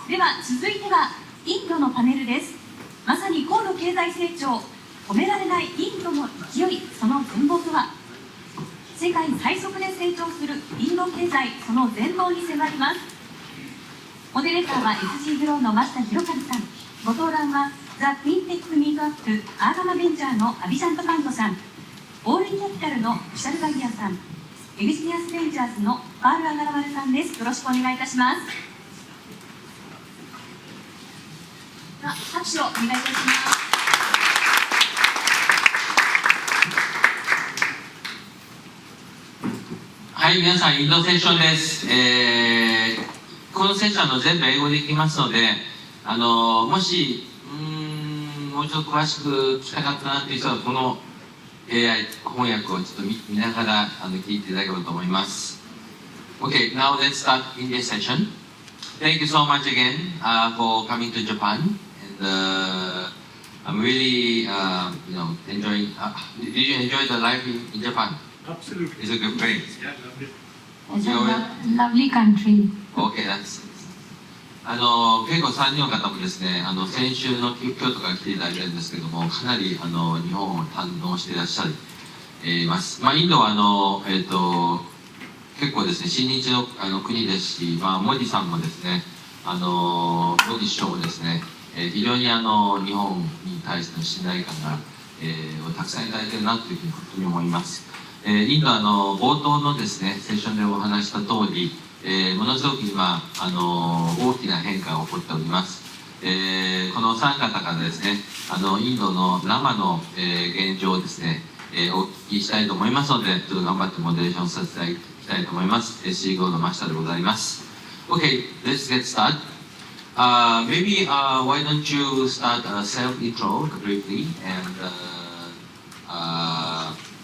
では続いてはインドのパネルです。まさに高度経済成長、止められないインドの勢い、その全貌とは。世界最速で成長するインド経済、その全貌に迫ります。モデレーターは SGgrow の真下博和さん、ご登壇はザ・Fintech Meetup アーガマベンチャーのアビシャント・パントさん、オールキャピタルのクシャル・バギアさん、エグジニアス・ベンチャーズのパール・アガラワルさんです。よろしくお願いいたします。拍手をお願いいたします。はい、皆さん、インドセッションです。このセッション全部英語でいきますので、もし、もうちょっと詳しく聞きたかったなっていう人は、この AI 翻訳をちょっと見ながら聞いていただければと思います。Okay, now let's start in this session. Thank you so much again for coming to Japan. And I'm really, enjoying. Did you enjoy the life in Japan? Absolutely. It's a good place. Yeah, lovely. It's a lovely country. Okay, that's. 結構3人の方もですね、先週の京都から来ていただいてるんですけども、かなり日本を堪能していらっしゃいます。インドは結構ですね、親日の国ですし、モディさんもですね、モディ首相もですね、非常に日本に対しての信頼感が、たくさんいただいているなというふうに本当に思います。インドは冒頭のですね、セッションでお話した通り、ものすごく今大きな変化が起こっております。このお三方からですね、インドの生の、現状をですね、お聞きしたいと思いますので、ちょっと頑張ってモデレーションさせていただきたいと思います。SGgrow の真下でございます。Okay, let's get started. Maybe why don't you start a self-intro briefly, and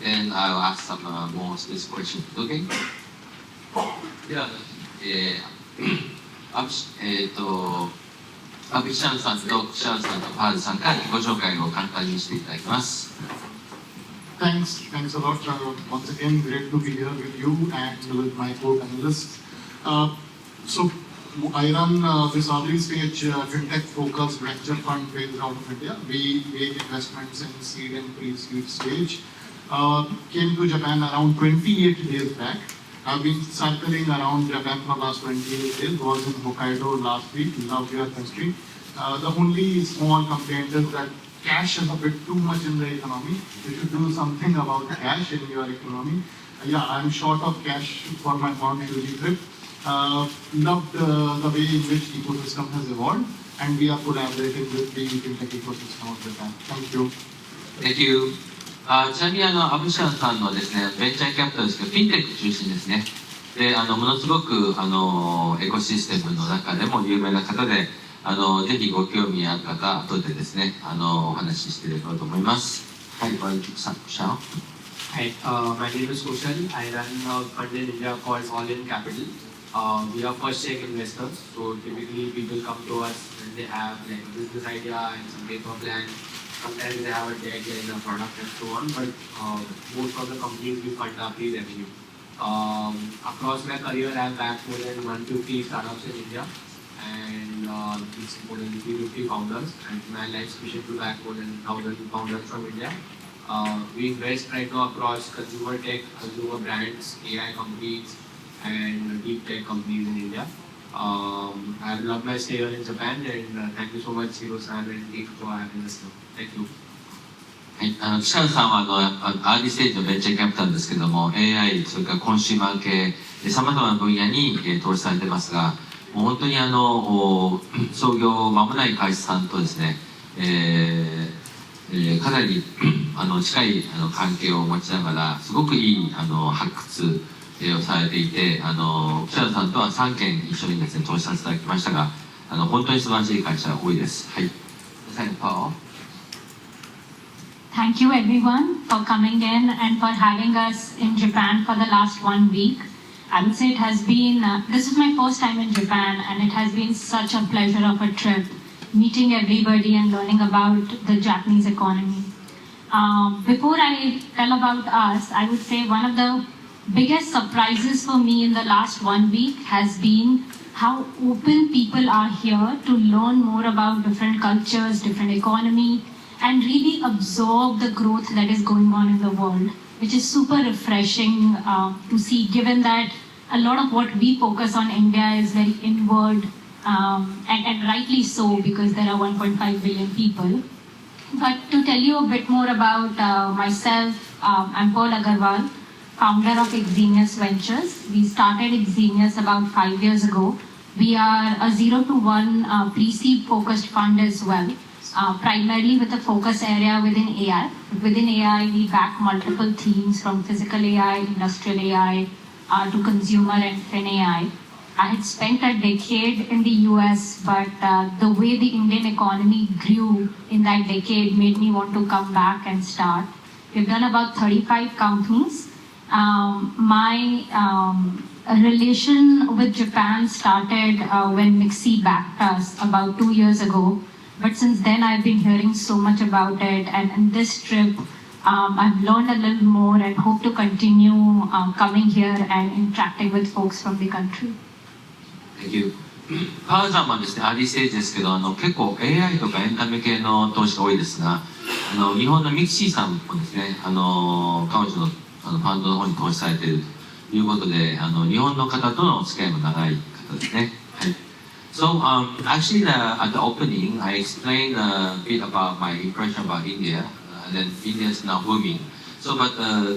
then I'll ask some more specific questions. Okay? では、アビシャンさんとクシャルさんとパールさんから自己紹介を簡単にしていただきます。Thanks a lot. Once again, great to be here with you and with my co-panelists. So I run this early stage Fintech focused venture fund based out of India. We make investments in seed and pre-seed stage. Came to Japan around 28 days back. I've been circling around Japan for the last 28 days. Was in Hokkaido last week. Love your country. The only small complaint is that cash is a bit too much in the economy. You should do something about cash in your economy. Yeah, I'm short of cash for my Mount Fuji trip. Loved the way in which ecosystem has evolved, and we are collaborating with the Fintech ecosystem of Japan. Thank you. Thank you. ちなみにアブシャンさんのですね、ベンチャーキャピタルですけど、フィンテック中心ですね。で、ものすごくエコシステムの中でも有名な方で、ぜひご興味ある方、後でですね、お話ししていただこうと思います。はい、ご覧ください。Hi, my name is Kushal. I run a fund in India called All In Capital. We are first check investors, so typically people come to us when they have like a business idea and some paper plan. Sometimes they have a deck and a product and so on, but most of the companies we fund are pre-revenue. Across my career, I have backed more than 150 startups in India, and it's more than 350 founders. And my life's mission to back more than 1,000 founders from India. We invest right now across consumer tech, consumer brands, AI companies, and deep tech companies in India. I love my stay here in Japan, and thank you so much, Hiro-san and Nick, for having us here. Thank you. はい、クシャルさんはアーリーステージのベンチャーキャピタルですけども、AI、それからコンシューマー系、さまざまな分野に投資されてますが、もう本当に創業間もない会社さんとですね、かなり近い関係を持ちながら、すごくいい発掘をされていて、クシャルさんとは3件一緒にですね、投資させていただきましたが、本当に素晴らしい会社が多いです。はい。最後、パワー。Thank you everyone for coming in and for having us in Japan for the last 1 week. I would say it has been, this is my first time in Japan, and it has been such a pleasure of a trip, meeting everybody and learning about the Japanese economy. Before I tell about us, I would say one of the biggest surprises for me in the last 1 week has been how open people are here to learn more about different cultures, different economy, and really absorb the growth that is going on in the world, which is super refreshing to see, given that a lot of what we focus on India is very inward, and rightly so, because there are 1.5 billion people. But to tell you a bit more about myself, I'm Agarwal, founder of Eximius Ventures. We started Eximius about 5 years ago. We are a 0 to 1 pre-seed focused fund as well, primarily with a focus area within AI. Within AI, we back multiple themes from physical AI, industrial AI, to consumer and fin AI. I had spent a decade in the US, but the way the Indian economy grew in that decade made me want to come back and start. We've done about 35 companies. My relation with Japan started when Mixi backed us about 2 years ago. But since then, I've been hearing so much about it. And this trip, I've learned a little more and hope to continue coming here and interacting with folks from the country. Thank you. パウさんはですね、アーリーステージですけど、結構 AI とかエンタメ系の投資が多いですが、日本のミキシーさんもですね、彼女のファンドの方に投資されているということで、日本の方とのお付き合いも長い方ですね。はい。So, actually, at the opening, I explained a bit about my impression about India, and then India is now booming. So, but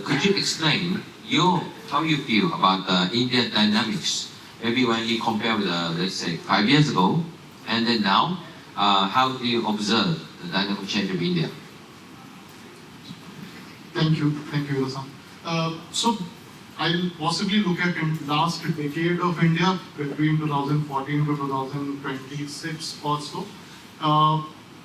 could you explain how you feel about the India dynamics? Maybe when you compare with, let's say, 5 years ago, and then now, how do you observe the dynamic change of India? Thank you, Hiro-san. So, I'll possibly look at the last decade of India between 2014 to 2026 or so.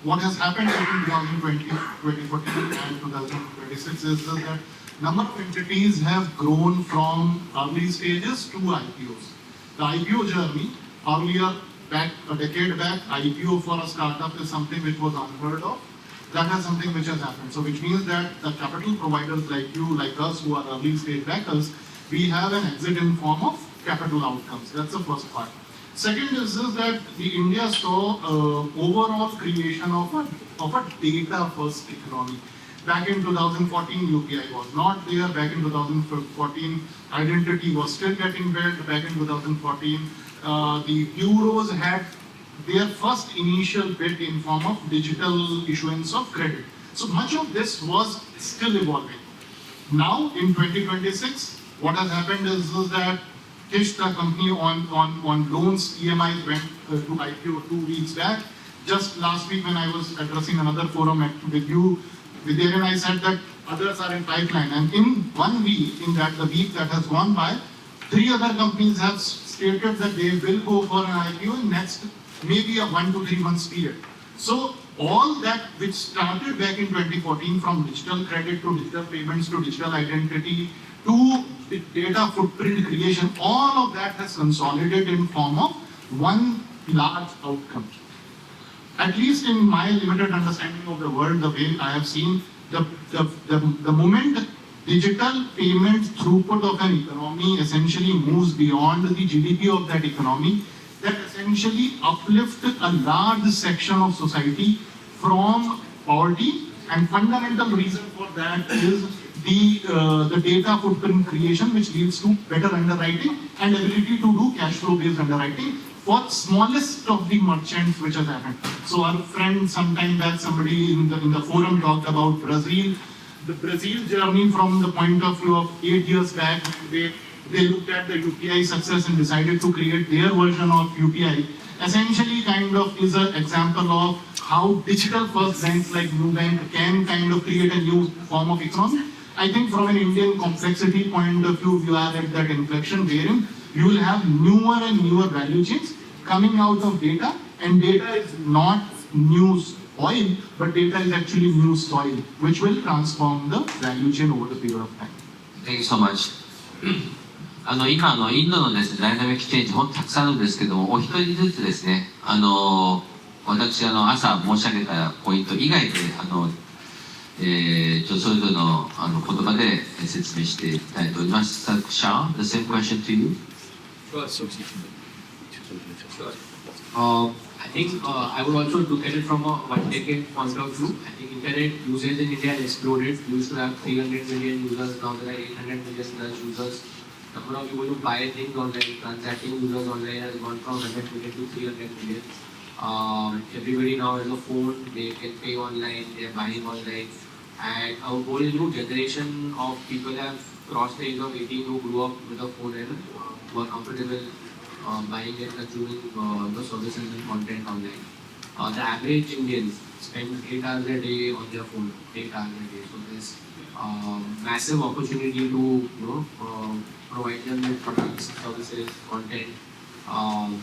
What has happened between 2014 and 2026 is that number of entities have grown from early stages to IPOs. The IPO journey, earlier, a decade back, IPO for a startup is something which was unheard of. That is something which has happened. So which means that the capital providers like you, like us, who are early stage backers, we have an exit in form of capital outcomes. That's the first part. Second is that the India saw overall creation of a data-first economy. Back in 2014, UPI was not there. Back in 2014, identity was still getting built. Back in 2014, the bureaus had their first initial bid in form of digital issuance of credit. So much of this was still evolving. Now, in 2026, what has happened is that Kish, the company on loans, EMI went to IPO 2 weeks back. Just last week when I was addressing another forum with you, Vidya and I said that others are in pipeline. And in 1 week, the week that has gone by, 3 other companies have stated that they will go for an IPO in next maybe a 1 to 3 months period. So all that which started back in 2014 from digital credit to digital payments to digital identity to the data footprint creation, all of that has consolidated in form of one large outcome. At least in my limited understanding of the world, the way I have seen, the moment digital payment throughput of an economy essentially moves beyond the GDP of that economy, that essentially uplifts a large section of society from poverty, and fundamental reason for that is the data footprint creation, which leads to better underwriting and ability to do cash flow based underwriting for smallest of the merchants which has happened. So our friend sometime back, somebody in the forum talked about Brazil. The Brazil journey from the point of view of 8 years back, they looked at the UPI success and decided to create their version of UPI. Essentially kind of is an example of how digital first banks like Nubank can kind of create a new form of economy. I think from an Indian complexity point of view, we are at that inflection wherein you will have newer and newer value chains coming out of data, and data is not new oil, but data is actually new soil, which will transform the value chain over the period of time. Thank you so much. 今インドのですね、ダイナミックチェンジ、本当たくさんあるんですけども、お一人ずつですね、私朝申し上げたポイント以外で、それぞれの言葉で説明していきたいと思います。Kushal, the same question to you. I think I would also look at it from a one-decade point of view. I think internet usage in India has exploded. We used to have 300 million users, now there are 800 million plus users. Number of people who buy things online, transacting users online has gone from 100 million to 300 million. Everybody now has a phone, they can pay online, they are buying online. And a whole new generation of people have crossed the age of 18 who grew up with a phone and were comfortable buying and consuming the services and content online. The average Indians spend 8 hours a day on their phone, 8 hours a day. So there's massive opportunity to provide them with products, services, content on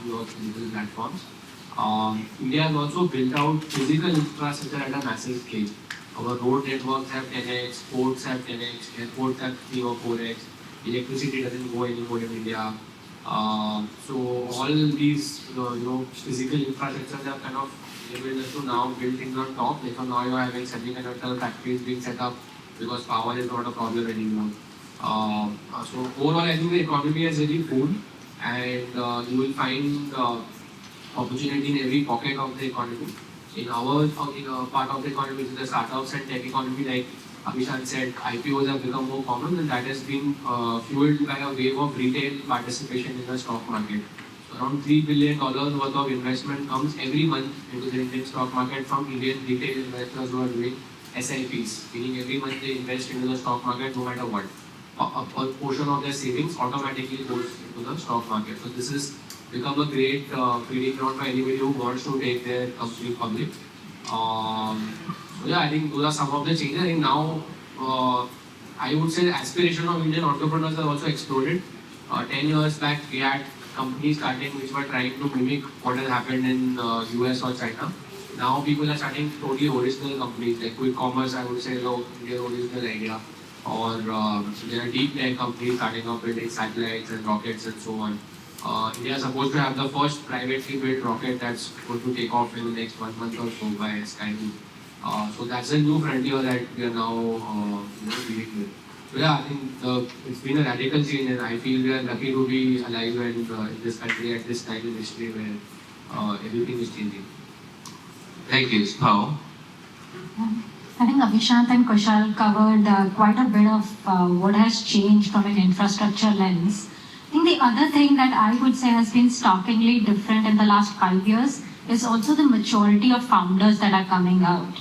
your digital platforms. India has also built out physical infrastructure at a massive scale. Our road networks have 10x, ports have 10x, airports have 3 or 4x, electricity doesn't go anymore in India. So all these physical infrastructures have kind of enabled us to now build things on top. Like now you are having semiconductor factories being set up because power is not a problem anymore. So overall I think the economy has really boomed, and you will find opportunity in every pocket of the economy. In our part of the economy, which is the startups and tech economy, like Abhishant said, IPOs have become more common, and that has been fueled by a wave of retail participation in the stock market. So around $3 billion worth of investment comes every month into the Indian stock market from Indian retail investors who are doing SIPs, meaning every month they invest into the stock market no matter what. A portion of their savings automatically goes into the stock market. So this has become a great feeding ground for anybody who wants to take their company public. So yeah, I think those are some of the changes. I think now, I would say the aspiration of Indian entrepreneurs have also exploded. 10 years back, we had companies starting which were trying to mimic what has happened in US or China. Now people are starting totally original companies, like quick commerce, I would say, their original idea. Or there are deep tech companies starting up building satellites and rockets and so on. India is supposed to have the first privately built rocket that's going to take off in the next 1 month or so by Skype. So that's a new frontier that we are now dealing with. So yeah, I think it's been a radical change, and I feel we are lucky to be alive and in this country at this time in history where everything is changing. Thank you, Paul. I think Abhishant and Kushal covered quite a bit of what has changed from an infrastructure lens. I think the other thing that I would say has been starkly different in the last 5 years is also the maturity of founders that are coming out.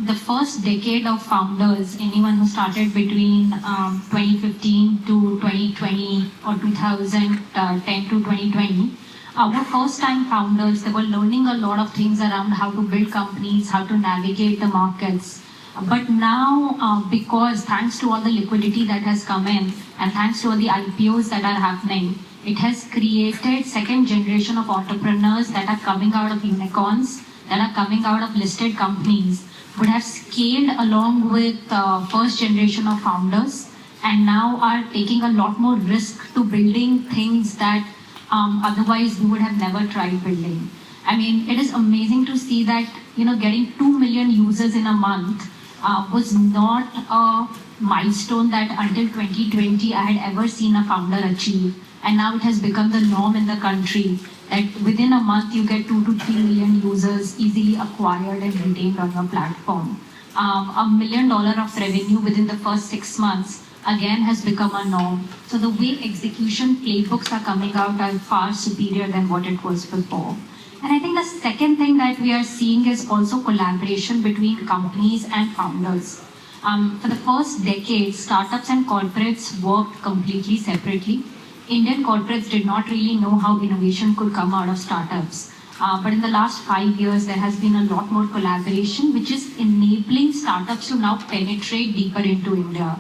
The first decade of founders, anyone who started between 2015 to 2020 or 2010 to 2020, were first-time founders. They were learning a lot of things around how to build companies, how to navigate the markets. But now, because thanks to all the liquidity that has come in and thanks to all the IPOs that are happening, it has created second generation of entrepreneurs that are coming out of unicorns, that are coming out of listed companies, would have scaled along with first generation of founders, and now are taking a lot more risk to building things that otherwise we would have never tried building. I mean, it is amazing to see that, getting 2 million users in a month was not a milestone that until 2020 I had ever seen a founder achieve. And now it has become the norm in the country that within a month you get 2 to 3 million users easily acquired and retained on your platform. $1 million of revenue within the first 6 months again has become a norm. So the way execution playbooks are coming out are far superior than what it was before. And I think the second thing that we are seeing is also collaboration between companies and founders. For the first decade, startups and corporates worked completely separately. Indian corporates did not really know how innovation could come out of startups. But in the last 5 years, there has been a lot more collaboration, which is enabling startups to now penetrate deeper into India.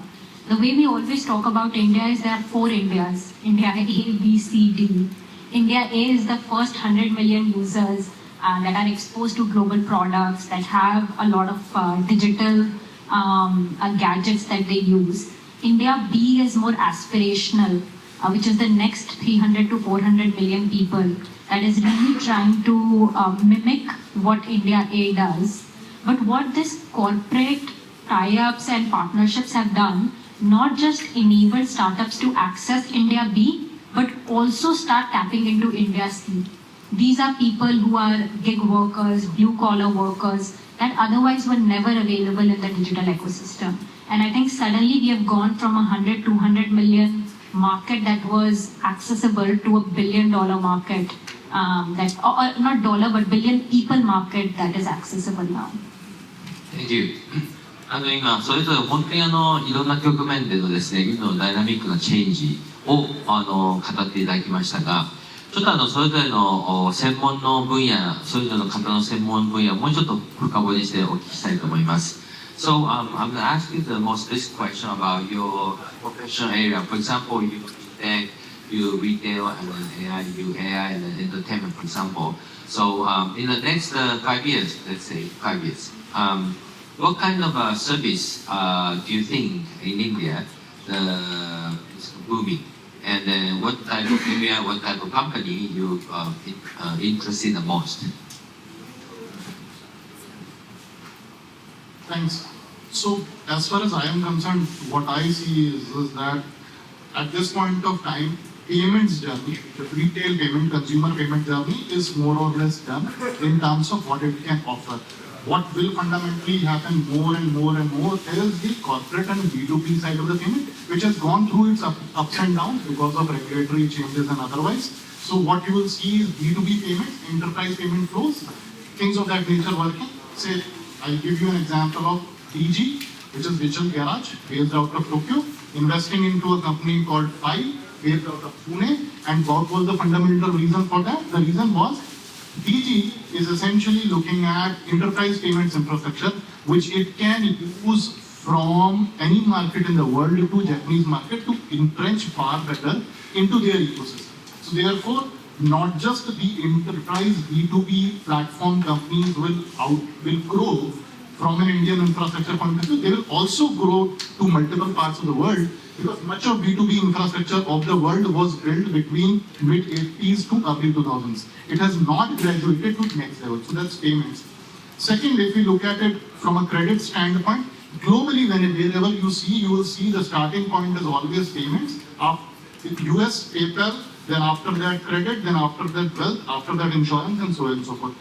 The way we always talk about India is there are 4 Indias. India A, B, C, D. India A is the first 100 million users that are exposed to global products, that have a lot of digital gadgets that they use. India B is more aspirational, which is the next 300 to 400 million people that is really trying to mimic what India A does. But what this corporate tie-ups and partnerships have done, not just enable startups to access India B, but also start tapping into India's need. These are people who are gig workers, blue collar workers that otherwise were never available in the digital ecosystem. And I think suddenly we have gone from 100, 200 million market that was accessible to $1 billion market, or not dollar, but billion people market that is accessible now. Thank you. 今それぞれ本当にいろんな局面でのですね、インドのダイナミックなチェンジを語っていただきましたが、ちょっとそれぞれの専門の分野、それぞれの方の専門分野をもうちょっと深掘りしてお聞きしたいと思います。So I'm going to ask you the most basic question about your professional area. For example, you Fintech, you retail, and then AI, and then entertainment, for example. So in the next 5 years, let's say 5 years, what kind of service do you think in India is booming? And then what type of area, what type of company you interested the most? Thanks. So as far as I am concerned, what I see is that at this point of time, payments journey, the retail payment, consumer payment journey is more or less done in terms of what it can offer. What will fundamentally happen more and more and more is the corporate and B2B side of the payment, which has gone through its ups and downs because of regulatory changes and otherwise. So what you will see is B2B payments, enterprise payment flows, things of that nature working. Say, I'll give you an example of DG, which is Digital Garage, based out of Tokyo, investing into a company called Fi, based out of Pune. And what was the fundamental reason for that? The reason was DG is essentially looking at enterprise payments infrastructure, which it can use from any market in the world to Japanese market to entrench far better into their ecosystem. So therefore, not just the enterprise B2B platform companies will grow from an Indian infrastructure point of view, they will also grow to multiple parts of the world, because much of B2B infrastructure of the world was built between mid-80s to early 2000s. It has not graduated to next level, so that's payments. Second, if we look at it from a credit standpoint, globally, wherever you will see the starting point is always payments. US, PayPal, then after that credit, then after that wealth, after that insurance, and so on and so forth.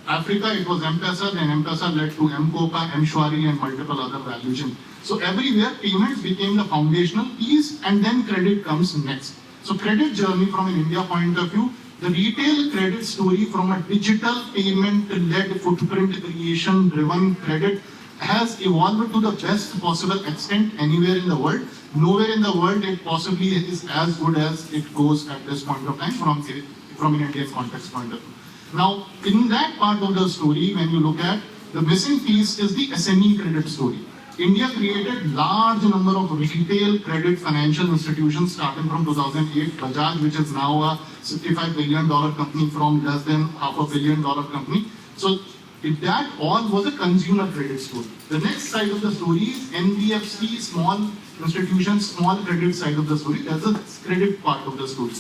Africa, it was M-Pesa, then M-Pesa led to M-Kopa, M-Shwari, and multiple other value chains. So everywhere, payments became the foundational piece, and then credit comes next. So credit journey from an India point of view, the retail credit story from a digital payment-led footprint creation-driven credit has evolved to the best possible extent anywhere in the world. Nowhere in the world it possibly is as good as it goes at this point of time from an Indian context point of view. Now, in that part of the story, when you look at the missing piece is the SME credit story. India created large number of retail credit financial institutions starting from 2008. Bajaj, which is now a $65 billion company from less than $500 million company. So that all was a consumer credit story. The next side of the story is NBFC, small institutions, small credit side of the story. That's the credit part of the story.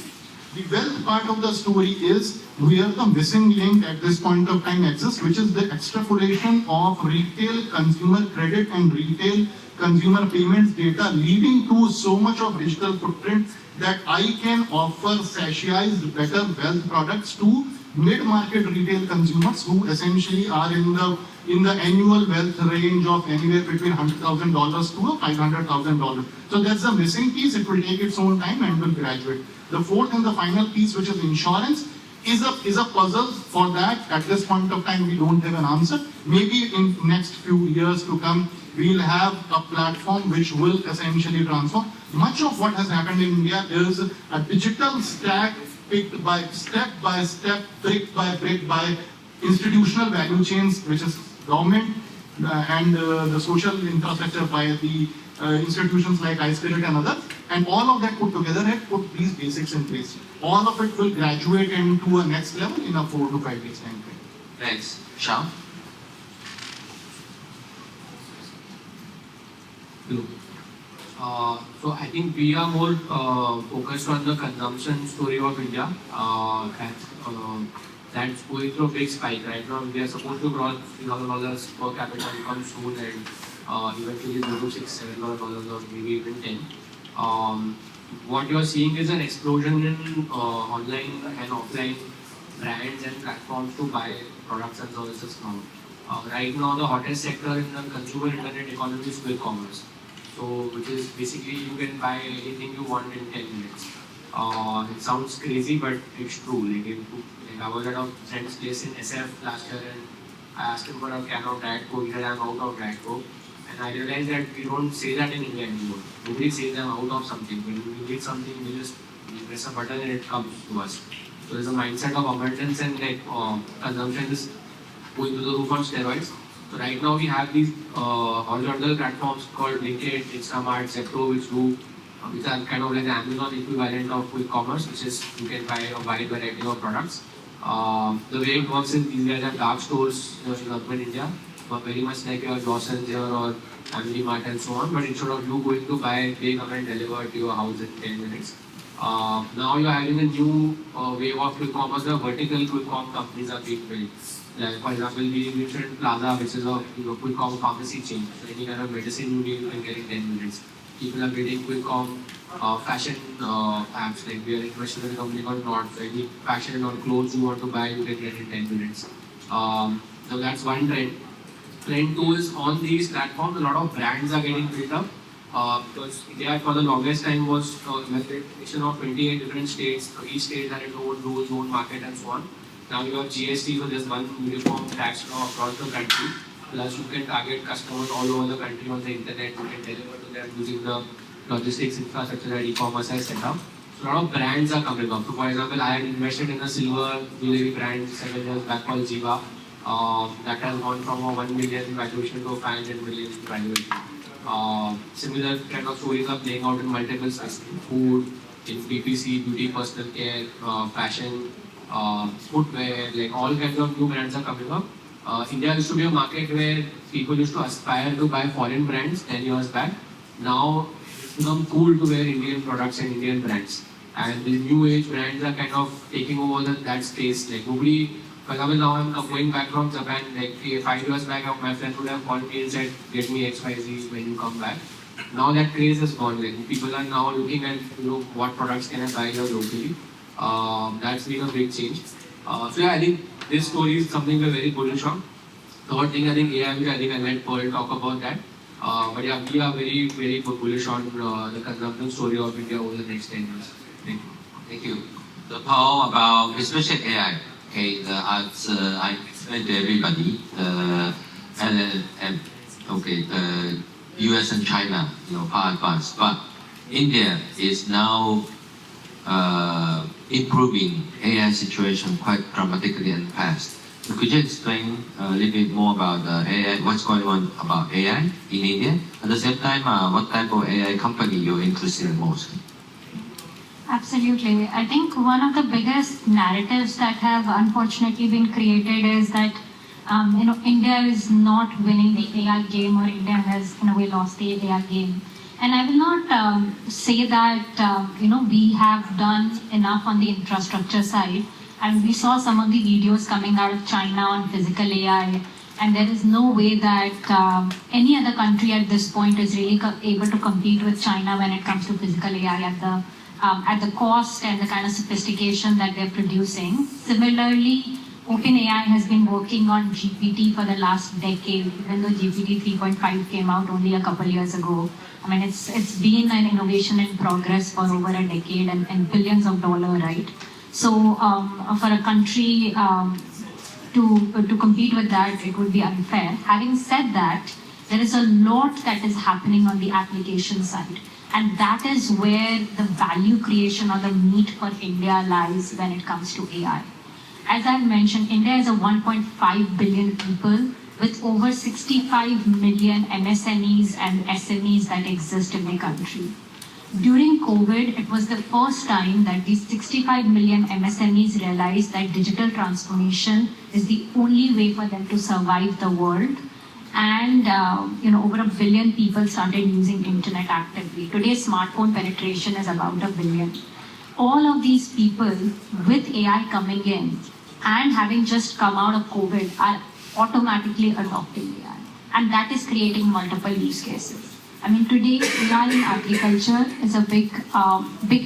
The wealth part of the story is where the missing link at this point of time exists, which is the extrapolation of retail consumer credit and retail consumer payments data, leading to so much of digital footprint that I can offer satirized better wealth products to mid-market retail consumers who essentially are in the annual wealth range of anywhere between $100,000 to $500,000. So that's the missing piece. It will take its own time and will graduate. The fourth and the final piece, which is insurance, is a puzzle. For that, at this point of time, we don't have an answer. Maybe in next few years to come, we'll have a platform which will essentially transform. Much of what has happened in India is a digital stack picked by step, brick by brick by institutional value chains, which is government and the social infrastructure by the institutions like iSpirit and others. And all of that put together had put these basics in place. All of it will graduate into a next level in a 4 to 5 years time frame. Thanks. Kushal? So I think we are more focused on the consumption story of India. That's going through a big spike right now. We are supposed to cross $3,000 per capita income soon, and eventually go to $6-7 or maybe even 10. what you're seeing is an explosion in online and offline brands and platforms to buy products and services now. Right now, the hottest sector in the consumer internet economy is quick commerce. So, which is basically you can buy anything you want in 10 minutes. It sounds crazy, but it's true. I was at a friend's place in SF last year and I asked him for a can of Diet Coke. He said, I'm out of Diet Coke. And I realized that we don't say that in India anymore. Nobody says I'm out of something. When we need something, we just press a button and it comes to us. So there's a mindset of abundance and consumption is going to the roof on steroids. So right now we have these horizontal platforms called Blinkit, Instamart, Zepto, which are kind of like the Amazon equivalent of quick commerce, which is you can buy a wide variety of products. The way it works is these guys have dark stores in urban India, but very much like your Lawson's here or Family Mart and so on. But instead of you going to buy, they come and deliver to your house in 10 minutes. Now you're having a new wave of quick commerce. The vertical quick commerce companies are being built. Like for example, we mentioned Plaza, which is a quick commerce pharmacy chain. So any kind of medicine you need, you can get in 10 minutes. People are building quick commerce fashion apps. Like we are invested in a company called Not. So any fashion or clothes you want to buy, you can get in 10 minutes. So that's one trend. Trend two is on these platforms, a lot of brands are getting built up. Because India for the longest time was a federation of 28 different states. So each state had its own rules, own market and so on. Now you have GST, so there's one uniform tax law across the country. Plus you can target customers all over the country on the internet. You can deliver to them using the logistics infrastructure that e-commerce has set up. So a lot of brands are coming up. So for example, I had invested in a silver jewelry brand 7 years back called Jiva. That has gone from a 1 million valuation to a 500 million valuation. Similar kind of stories are playing out in multiple spaces: food, in PPC, beauty, personal care, fashion, footwear, like all kinds of new brands are coming up. India used to be a market where people used to aspire to buy foreign brands 10 years back. Now it's become cool to wear Indian products and Indian brands. And the new age brands are kind of taking over that space. Like nobody, for example, now I'm going back from Japan, like 5 years back, my friend would have called me and said, get me XYZ when you come back. Now that craze is gone. Like people are now looking at what products can I buy here locally. That's been a big change. So yeah, I think this story is something we're very bullish on. Third thing, I think AI, which I think I'll let Pearl talk about that. But yeah, we are very, very bullish on the consumption story of India over the next 10 years. Thank you. Thank you. The power about, especially AI, okay, as I explained to everybody, US and China, far advanced, but India is now improving AI situation quite dramatically and fast. So could you explain a little bit more about AI, what's going on about AI in India? At the same time, what type of AI company you're interested in most? Absolutely. I think one of the biggest narratives that have unfortunately been created is that India is not winning the AI game, or India has in a way lost the AI game. And I will not say that we have done enough on the infrastructure side. And we saw some of the videos coming out of China on physical AI, and there is no way that any other country at this point is really able to compete with China when it comes to physical AI at the cost and the kind of sophistication that they're producing. Similarly, OpenAI has been working on GPT for the last decade, even though GPT 3.5 came out only a couple years ago. I mean, it's been an innovation in progress for over a decade and billions of dollars, right? So for a country to compete with that, it would be unfair. Having said that, there is a lot that is happening on the application side. And that is where the value creation or the meat for India lies when it comes to AI. As I mentioned, India is a 1.5 billion people with over 65 million MSMEs and SMEs that exist in the country. During COVID, it was the first time that these 65 million MSMEs realized that digital transformation is the only way for them to survive the world. And over 1 billion people started using internet actively. Today, smartphone penetration is about 1 billion. All of these people with AI coming in and having just come out of COVID are automatically adopting AI. And that is creating multiple use cases. I mean, today AI in agriculture is a big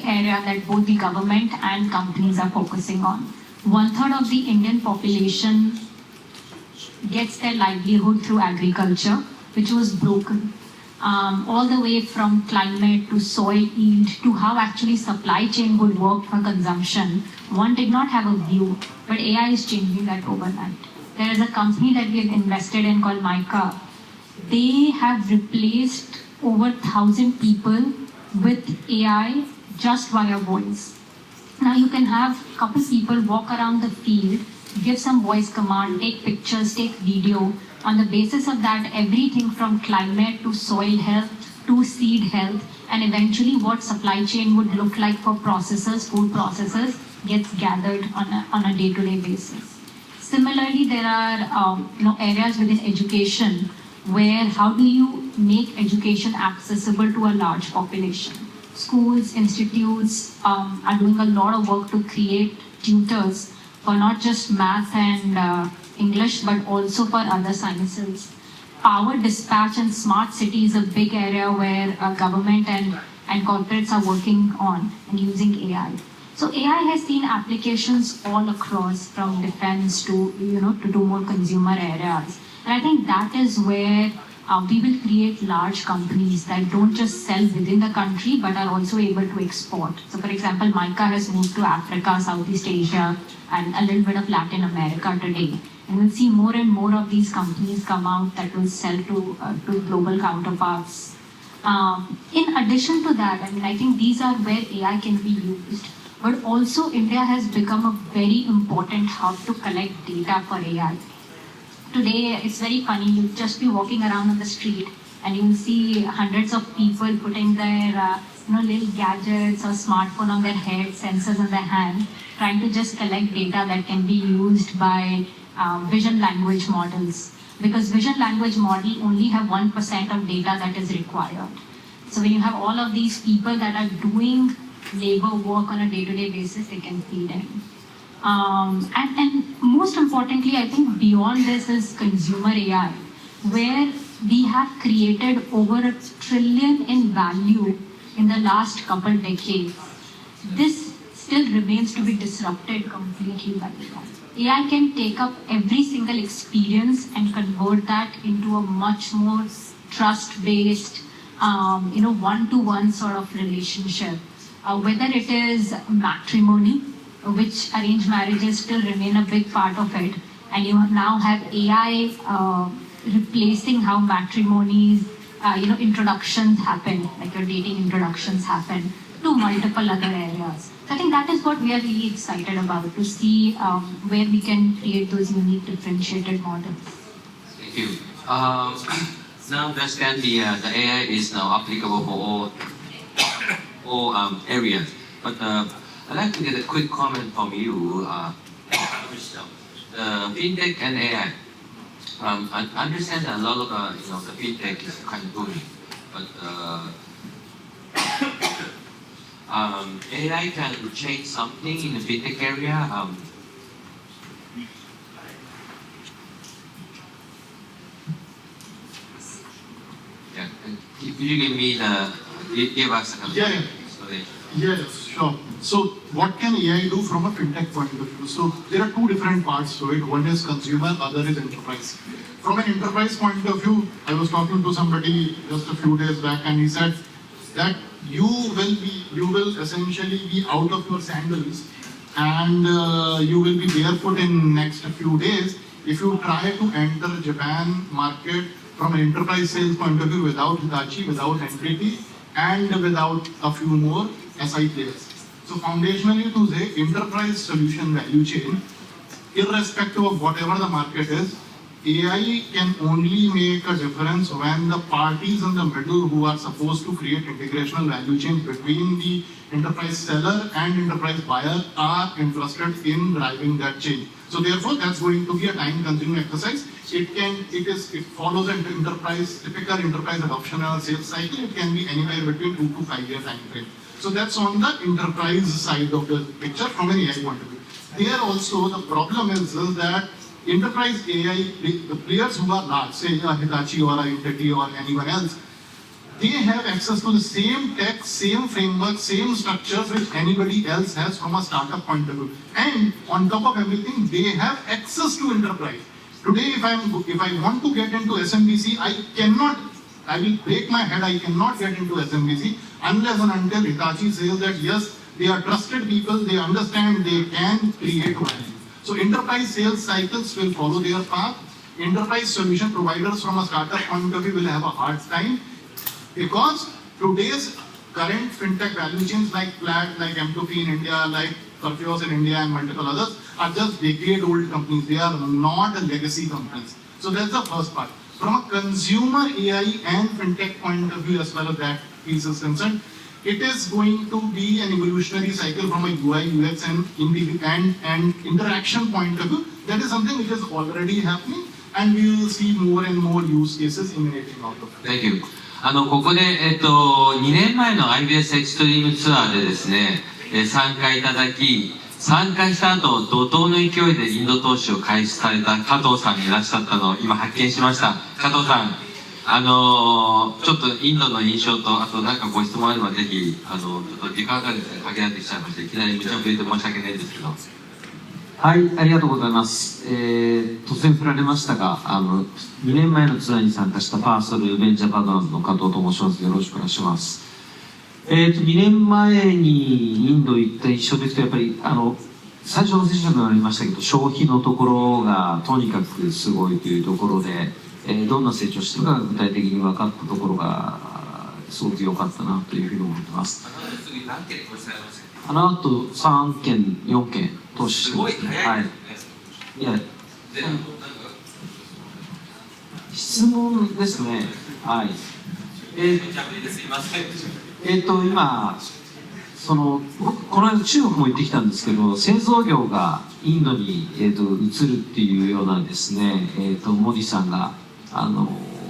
area that both the government and companies are focusing on. 1/3 of the Indian population gets their livelihood through agriculture, which was broken. All the way from climate to soil yield to how actually supply chain would work for consumption. One did not have a view, but AI is changing that overnight. There is a company that we have invested in called Myka. They have replaced over 1,000 people with AI just via voice. Now you can have a couple people walk around the field, give some voice command, take pictures, take video. On the basis of that, everything from climate to soil health to seed health, and eventually what supply chain would look like for processors, food processors, gets gathered on a day-to-day basis. Similarly, there are areas within education where how do you make education accessible to a large population? Schools, institutes are doing a lot of work to create tutors for not just math and English, but also for other sciences. Power dispatch and smart city is a big area where government and corporates are working on and using AI. So AI has seen applications all across, from defense to to do more consumer areas. And I think that is where we will create large companies that don't just sell within the country, but are also able to export. So for example, Myka has moved to Africa, Southeast Asia, and a little bit of Latin America today. And we'll see more and more of these companies come out that will sell to global counterparts. In addition to that, I think these are where AI can be used. But also India has become a very important hub to collect data for AI. Today, it's very funny, you'll just be walking around on the street and you'll see hundreds of people putting their little gadgets or smartphone on their head, sensors on their hand, trying to just collect data that can be used by vision language models. Because vision language model only have 1% of data that is required. So when you have all of these people that are doing labor work on a day-to-day basis, they can feed in. And most importantly, I think beyond this is consumer AI, where we have created over $1 trillion in value in the last couple decades. This still remains to be disrupted completely by AI. AI can take up every single experience and convert that into a much more trust-based, one-to-one sort of relationship. Whether it is matrimony, which arranged marriages still remain a big part of it, and you now have AI replacing how matrimonies, introductions happen, like your dating introductions happen, to multiple other areas. So I think that is what we are really excited about, to see where we can create those unique differentiated models. Thank you. Now understand the AI is now applicable for all areas, but I'd like to get a quick comment from you, Kushal. Fintech and AI. I understand that a lot of the fintech is kind of booming, but AI can change something in the fintech area. Yeah, could you give us a explanation? Yes, sure. So what can AI do from a fintech point of view? So there are two different parts to it. One is consumer, other is enterprise. From an enterprise point of view, I was talking to somebody just a few days back, and he said that you will essentially be out of your sandals, and you will be barefoot in next few days if you try to enter Japan market from an enterprise sales point of view without Hitachi, without Entity, and without a few more SI players. So foundationally to say, enterprise solution value chain, irrespective of whatever the market is, AI can only make a difference when the parties in the middle who are supposed to create integrational value chain between the enterprise seller and enterprise buyer are interested in driving that change. So therefore, that's going to be a time-consuming exercise. It follows an typical enterprise adoption and sales cycle. It can be anywhere between 2 to 5 year time frame. So that's on the enterprise side of the picture from an AI point of view. There also, the problem is that enterprise AI, the players who are large, say Hitachi or Entity or anyone else, they have access to the same tech, same framework, same structures which anybody else has from a startup point of view. And on top of everything, they have access to enterprise. Today, if I want to get into SMBC, I will break my head, I cannot get into SMBC unless and until Hitachi says that yes, they are trusted people, they understand, they can create value. So enterprise sales cycles will follow their path. Enterprise solution providers from a startup point of view will have a hard time because today's current fintech value chains like Plaid, like M2P in India, like Curfios in India and multiple others are just decade-old companies. They are not a legacy companies. So that's the first part. From a consumer AI and fintech point of view, as far as that piece is concerned, it is going to be an evolutionary cycle from a UI, UX and interaction point of view. That is something which is already happening and we will see more and more use cases emanating out of it. Thank you. ここで、2年前の IBS エクストリームツアーでですね、参加いただき、参加した後、怒涛の勢いでインド投資を開始された加藤さんがいらっしゃったのを今発見しました。加藤さん、ちょっとインドの印象と、あとなんかご質問あればぜひ、ちょっと時間がですね、限られてきちゃいまして、いきなり無茶ぶりで申し訳ないんですけど。はい、ありがとうございます。突然振られましたが、2年前のツアーに参加したパーソルベンチャーパートナーズの加藤と申します。よろしくお願いします。2年前にインド行った印象でいくと、やっぱり最初のセッションでもありましたけど、消費のところがとにかくすごいというところで、どんな成長してるかが具体的に分かったところがすごく良かったなというふうに思ってます。あの後3件4件投資してますね。はい。いや、質問ですね。はい。今僕この間中国も行ってきたんですけど、製造業がインドに、移るっていうようなですね、モディさんが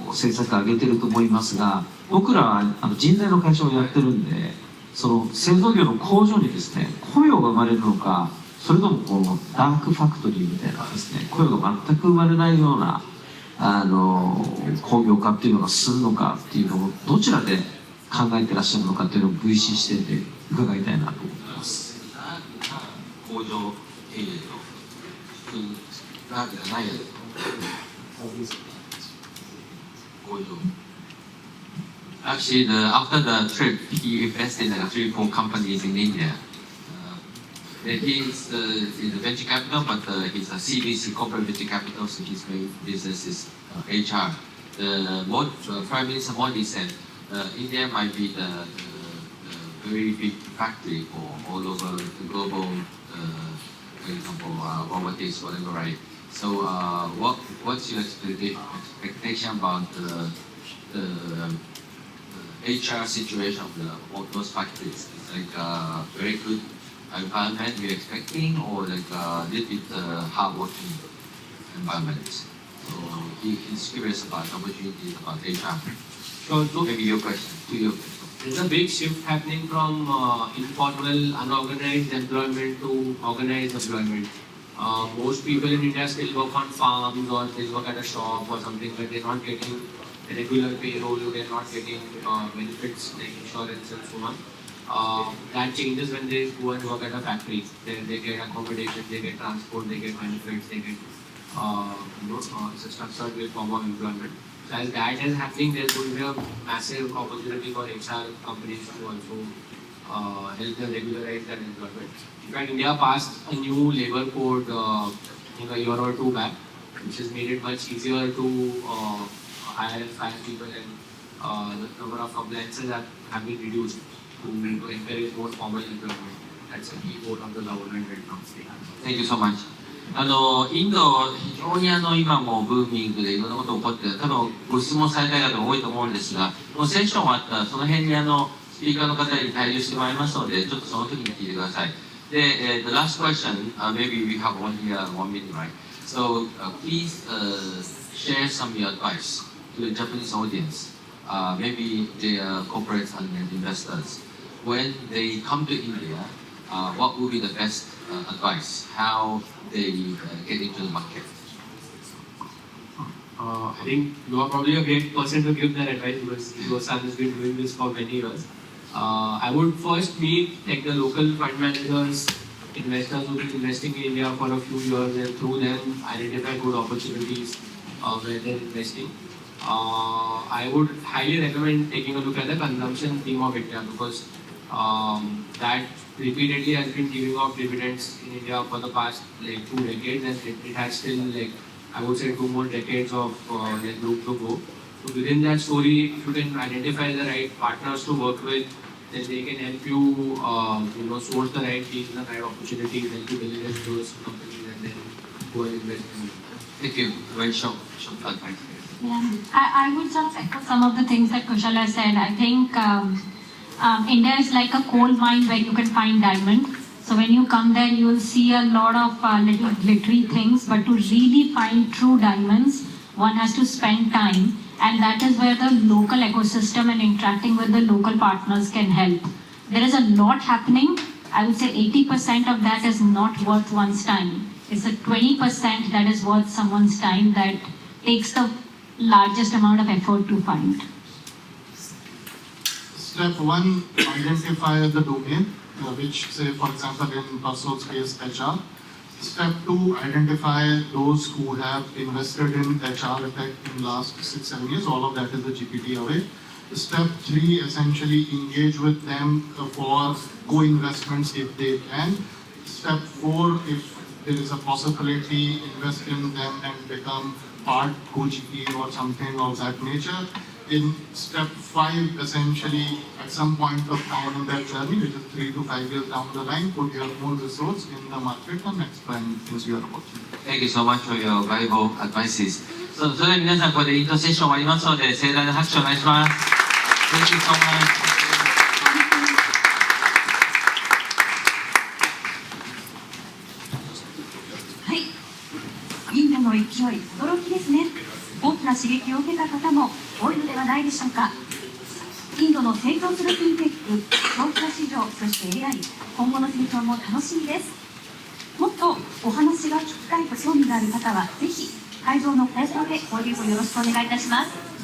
政策を上げてると思いますが、僕らは人材の会社をやってるんで、その製造業の工場にですね、雇用が生まれるのか、それともこのダークファクトリーみたいなですね、雇用が全く生まれないような工業化っていうのが進むのかっていうのをどちらで考えてらっしゃるのかっていうのを VC 視点で伺いたいなと思います。工場経営のダークじゃないやつ。工場。Actually, after the trip, he invested in 3-4 companies in India. He is in the venture capital, but he's a CVC, corporate venture capital, so his main business is HR. Prime Minister Modi said India might be the very big factory for all over the global, for example, robotics, whatever, right? So, what's your expectation about the HR situation of those factories? It's like a very good environment you're expecting, or like a little bit hard-working environment? So he's curious about opportunities about HR. So maybe your question, to your question. There's a big shift happening from informal, unorganized employment to organized employment. Most people in India still work on farms or they work at a shop or something, but they're not getting regular payroll, they're not getting benefits like insurance and so on. That changes when they go and work at a factory. They get accommodation, they get transport, they get benefits, they get it's a structured form of employment. So as that is happening, there's going to be a massive opportunity for HR companies to also help them regularize their employment. In fact, India passed a new labor code a year or two back, which has made it much easier to hire and fire people, and the number of compliances have been reduced to encourage more formal employment. That's a key vote of the government when it comes to that. Thank you so much. インド、非常に今もブーミングでいろんなことが起こって、多分ご質問された方も多いと思うんですが、このセッション終わったらその辺にスピーカーの方に対応してもらいますので、ちょっとその時に聞いてください。で、the last question, maybe we have one here, 1 minute, right? So, please share some of your advice to the Japanese audience, maybe the corporates and investors. When they come to India, what would be the best advice? How they get into the market? I think you are probably a great person to give that advice because your son has been doing this for many years. I would first meet like the local fund managers, investors who have been investing in India for a few years and through them identify good opportunities where they're investing. I would highly recommend taking a look at the consumption theme of India because that repeatedly has been giving out dividends in India for the past like 2 decades and it has still like I would say 2 more decades of room to go. So within that story, if you can identify the right partners to work with, then they can help you, source the right deals, the right opportunities, help you deliver those companies, and then go and invest in them. Thank you. Very short advice. Yeah, I would just echo some of the things that Kushal has said. I think India is like a coal mine where you can find diamond. So when you come there, you will see a lot of little glittery things. But to really find true diamonds, one has to spend time. And that is where the local ecosystem and interacting with the local partners can help. There is a lot happening. I would say 80% of that is not worth one's time. It's a 20% that is worth someone's time that takes the largest amount of effort to find. Step 1, identify the domain, which say for example in personal space HR. Step 2, identify those who have invested in HR effect in last 6-7 years. All of that is the GPT away. Step 3, essentially engage with them for co-investments if they can. Step 4, if there is a possibility, invest in them and become part co-GP or something of that nature. In step 5, essentially, at some point of time in that journey, which is 3 to 5 years down the line, put your own resource in the market and expand into your opportunity. Thank you so much for your valuable advices. それでは皆さん、これでイントセッション終わりますので、盛大な拍手をお願いします。Thank you so much. はい、インドの勢い、驚きですね。大きな刺激を受けた方も多いのではないでしょうか。インドの成長するフィンテック、消費者市場、そして AI、今後の成長も楽しみです。もっとお話が聞きたいと興味がある方は、ぜひ会場の放送で交流をよろしくお願いいたします。